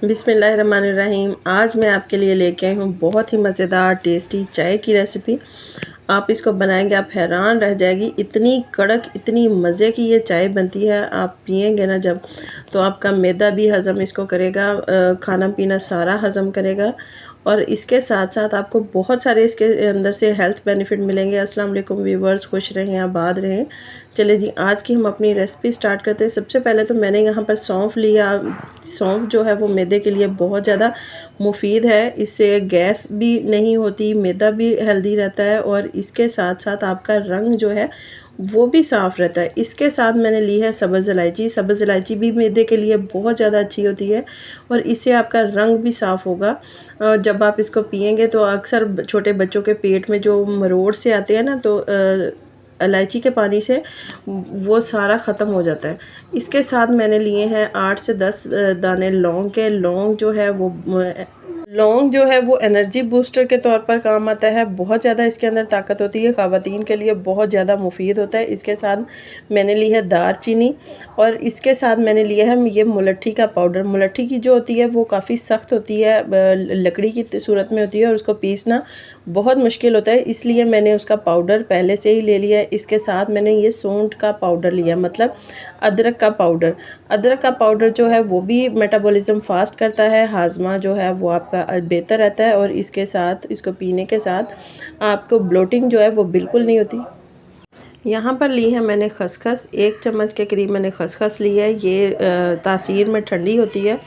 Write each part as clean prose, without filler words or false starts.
बिस्मिल्लाहिर्रहमानिर्रहीम। आज मैं आपके लिए लेके आई हूँ बहुत ही मज़ेदार टेस्टी चाय की रेसिपी। आप इसको बनाएंगे आप हैरान रह जाएगी, इतनी कड़क इतनी मज़े की ये चाय बनती है। आप पियेंगे ना जब, तो आपका मैदा भी हज़म इसको करेगा, खाना पीना सारा हज़म करेगा। और इसके साथ साथ आपको बहुत सारे इसके अंदर से हेल्थ बेनिफिट मिलेंगे। अस्सलाम वालेकुम व्यूवर्स, खुश रहें आबाद रहें। चले जी, आज की हम अपनी रेसिपी स्टार्ट करते हैं। सबसे पहले तो मैंने यहाँ पर सौंफ लिया। सौंफ जो है वो मैदे के लिए बहुत ज़्यादा मुफीद है, इससे गैस भी नहीं होती, मैदा भी हेल्दी रहता है और इसके साथ साथ आपका रंग जो है वो भी साफ़ रहता है। इसके साथ मैंने ली है सब्ज़ इलायची। सब्ज़ इलायची भी मैदे के लिए बहुत ज़्यादा अच्छी होती है और इससे आपका रंग भी साफ़ होगा। जब आप इसको पिएंगे तो अक्सर छोटे बच्चों के पेट में जो मरोड़ से आते हैं ना, तो इलायची के पानी से वो सारा ख़त्म हो जाता है। इसके साथ मैंने लिए हैं 8 से 10 दाने लौंग के। लौंग जो है वो एनर्जी बूस्टर के तौर पर काम आता है। बहुत ज़्यादा इसके अंदर ताकत होती है, ख़वातीन के लिए बहुत ज़्यादा मुफीद होता है। इसके साथ मैंने ली है दारचीनी और इसके साथ मैंने लिया है ये मुलट्ठी का पाउडर। मुलट्ठी की जो होती है वो काफ़ी सख्त होती है, लकड़ी की सूरत में होती है और उसको पीसना बहुत मुश्किल होता है, इसलिए मैंने उसका पाउडर पहले से ही ले लिया है। इसके साथ मैंने ये सूंठ का पाउडर लिया, मतलब अदरक का पाउडर। अदरक का पाउडर जो है वो भी मेटाबॉलिज्म फास्ट करता है, हाजमा जो है वो आपका बेहतर रहता है और इसके साथ इसको पीने के साथ आपको ब्लोटिंग जो है वो बिल्कुल नहीं होती। यहाँ पर ली है मैंने खसखस, 1 चम्मच के करीब मैंने खसखस ली है। ये तासीर में ठंडी होती है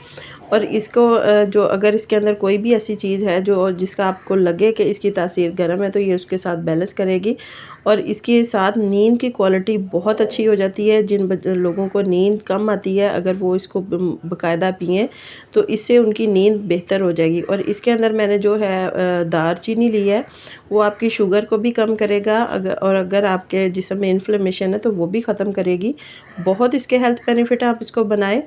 और इसको जो अगर इसके अंदर कोई भी ऐसी चीज़ है जो जिसका आपको लगे कि इसकी तासीर गर्म है, तो ये उसके साथ बैलेंस करेगी और इसके साथ नींद की क्वालिटी बहुत अच्छी हो जाती है। जिन लोगों को नींद कम आती है, अगर वो इसको बाकायदा पिएँ तो इससे उनकी नींद बेहतर हो जाएगी। और इसके अंदर मैंने जो है दारचीनी ली है, वो आपकी शुगर को भी कम करेगा, और अगर आपके जिस्म में इन्फ्लेमेशन है तो वो भी ख़त्म करेगी। बहुत इसके हेल्थ बेनिफिट है, आप इसको बनाएं।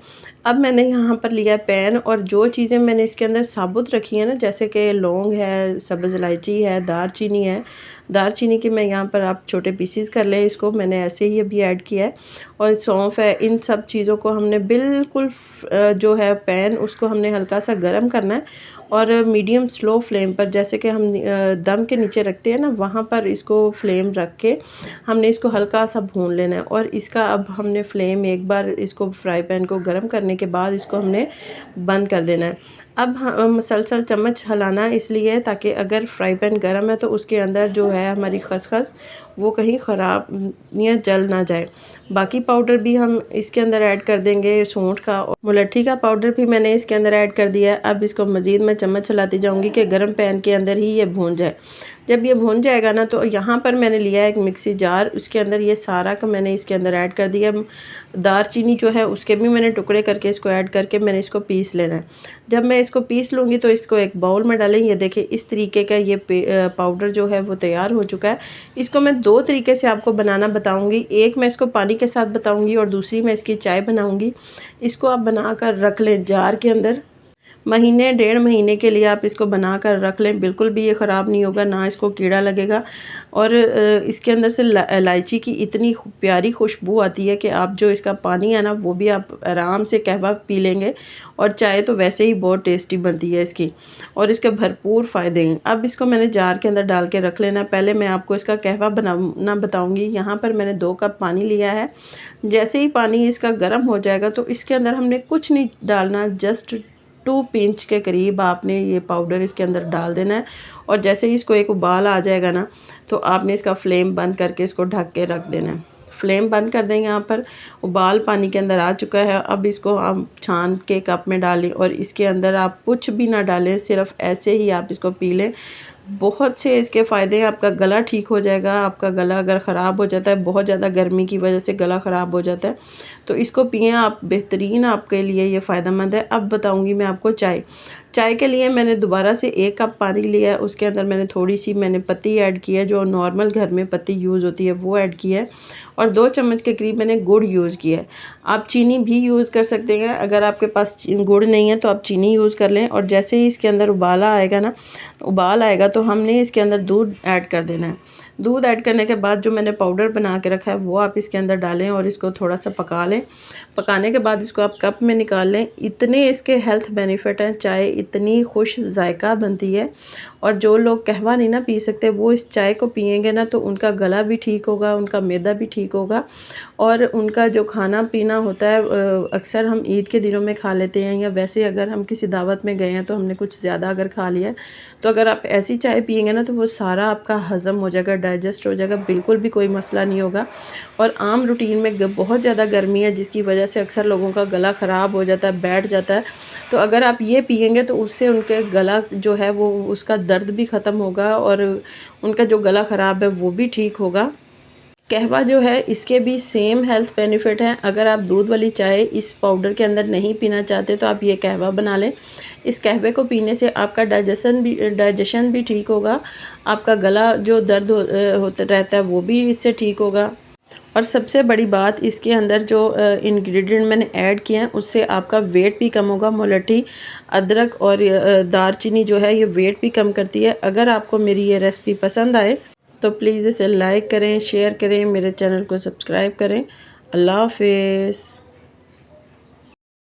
अब मैंने यहाँ पर लिया पैन और जो चीज़ें मैंने इसके अंदर साबुत रखी है ना, जैसे कि लौंग है, सब्ज़ इलायची है, दारचीनी है। दारचीनी की मैं यहाँ पर आप छोटे पीसीस कर लें, इसको मैंने ऐसे ही अभी ऐड किया है। और सौंफ है। इन सब चीज़ों को हमने बिल्कुल जो है पैन उसको हमने हल्का सा गर्म करना है और मीडियम स्लो फ्लेम पर, जैसे कि हम दम के नीचे रखते हैं ना, वहाँ पर इसको फ्लेम रख के हमने इसको हल्का सा भून लेना है। और इसका अब हमने फ्लेम एक बार इसको फ्राई पैन को गर्म करने के बाद इसको हमने बंद कर देना है। अब मसलसल चम्मच हिलाना इसलिए ताकि अगर फ्राई पैन गर्म है तो उसके अंदर जो है हमारी खसखस वो कहीं ख़राब या जल ना जाए। बाकी पाउडर भी हम इसके अंदर ऐड कर देंगे, सूंठ का और मुलट्ठी का पाउडर भी मैंने इसके अंदर ऐड कर दिया है। अब इसको मज़ीद मैं चम्मच चलाती जाऊंगी कि गर्म पैन के अंदर ही ये भून जाए। जब ये भून जाएगा ना, तो यहाँ पर मैंने लिया है एक मिक्सी जार, उसके अंदर ये सारा का मैंने इसके अंदर ऐड कर दिया। दारचीनी जो है उसके भी मैंने टुकड़े करके इसको ऐड करके मैंने इसको पीस लेना है। जब मैं इसको पीस लूँगी तो इसको एक बाउल में डालें। ये देखिए इस तरीके का ये पाउडर जो है वो तैयार हो चुका है। इसको मैं 2 तरीके से आपको बनाना बताऊंगी। एक मैं इसको पानी के साथ बताऊंगी और दूसरी मैं इसकी चाय बनाऊंगी। इसको आप बना कर रख लें जार के अंदर, महीने 1.5 महीने के लिए आप इसको बना कर रख लें, बिल्कुल भी ये ख़राब नहीं होगा, ना इसको कीड़ा लगेगा। और इसके अंदर से इलायची की इतनी प्यारी खुशबू आती है कि आप जो इसका पानी है ना वो भी आप आराम से कहवा पी लेंगे। और चाय तो वैसे ही बहुत टेस्टी बनती है इसकी, और इसके भरपूर फ़ायदे हैं। अब इसको मैंने जार के अंदर डाल के रख लेना। पहले मैं आपको इसका कहवा बनाना बताऊँगी। यहाँ पर मैंने 2 कप पानी लिया है। जैसे ही पानी इसका गर्म हो जाएगा तो इसके अंदर हमने कुछ नहीं डालना, जस्ट 2 पिंच के करीब आपने ये पाउडर इसके अंदर डाल देना है। और जैसे ही इसको एक उबाल आ जाएगा ना, तो आपने इसका फ्लेम बंद करके इसको ढक के रख देना है। फ्लेम बंद कर देंगे। यहाँ पर उबाल पानी के अंदर आ चुका है। अब इसको हम छान के कप में डालें और इसके अंदर आप कुछ भी ना डालें, सिर्फ ऐसे ही आप इसको पी लें। बहुत से इसके फ़ायदे हैं। आपका गला ठीक हो जाएगा। आपका गला अगर ख़राब हो जाता है, बहुत ज़्यादा गर्मी की वजह से गला ख़राब हो जाता है, तो इसको पिएं आप, बेहतरीन आपके लिए ये फ़ायदेमंद है। अब बताऊंगी मैं आपको चाय। चाय के लिए मैंने दोबारा से 1 कप पानी लिया है, उसके अंदर मैंने थोड़ी सी पत्ती ऐड की है, जो नॉर्मल घर में पत्ती यूज़ होती है वो ऐड की है। और 2 चम्मच के करीब मैंने गुड़ यूज़ किया है। आप चीनी भी यूज़ कर सकते हैं, अगर आपके पास गुड़ नहीं है तो आप चीनी यूज़ कर लें। और जैसे ही इसके अंदर उबाला आएगा ना, उबाल आएगा तो हमने इसके अंदर दूध ऐड कर देना है। दूध ऐड करने के बाद जो मैंने पाउडर बना के रखा है वो आप इसके अंदर डालें और इसको थोड़ा सा पका लें। पकाने के बाद इसको आप कप में निकाल लें। इतने इसके हेल्थ बेनिफिट हैं, चाय इतनी खुश जायका बनती है। और जो लोग कहवा नहीं ना पी सकते वो इस चाय को पिएंगे ना तो उनका गला भी ठीक होगा, उनका मैदा भी ठीक होगा। और उनका जो खाना पीना होता है, अक्सर हम ईद के दिनों में खा लेते हैं, या वैसे अगर हम किसी दावत में गए हैं तो हमने कुछ ज़्यादा अगर खा लिया है, तो अगर आप ऐसी चाय पिएंगे ना तो वो सारा आपका हज़म हो जाएगा, डाइजेस्ट हो जाएगा, बिल्कुल भी कोई मसला नहीं होगा। और आम रूटीन में बहुत ज़्यादा गर्मी है जिसकी वजह से अक्सर लोगों का गला ख़राब हो जाता है, बैठ जाता है। तो अगर आप ये पिएंगे तो उससे उनके गला जो है वो उसका दर्द भी ख़त्म होगा और उनका जो गला ख़राब है वो भी ठीक होगा। कहवा जो है इसके भी सेम हेल्थ बेनिफिट हैं। अगर आप दूध वाली चाय इस पाउडर के अंदर नहीं पीना चाहते तो आप ये कहवा बना लें। इस कहवे को पीने से आपका डाइजेशन भी ठीक होगा, आपका गला जो दर्द होता रहता है वो भी इससे ठीक होगा। और सबसे बड़ी बात, इसके अंदर जो इंग्रेडिएंट मैंने ऐड किए हैं उससे आपका वेट भी कम होगा। मुलट्ठी, अदरक और दारचीनी जो है ये वेट भी कम करती है। अगर आपको मेरी ये रेसिपी पसंद आए तो प्लीज़ इसे लाइक करें, शेयर करें, मेरे चैनल को सब्सक्राइब करें। अल्लाह हाफ़िज़।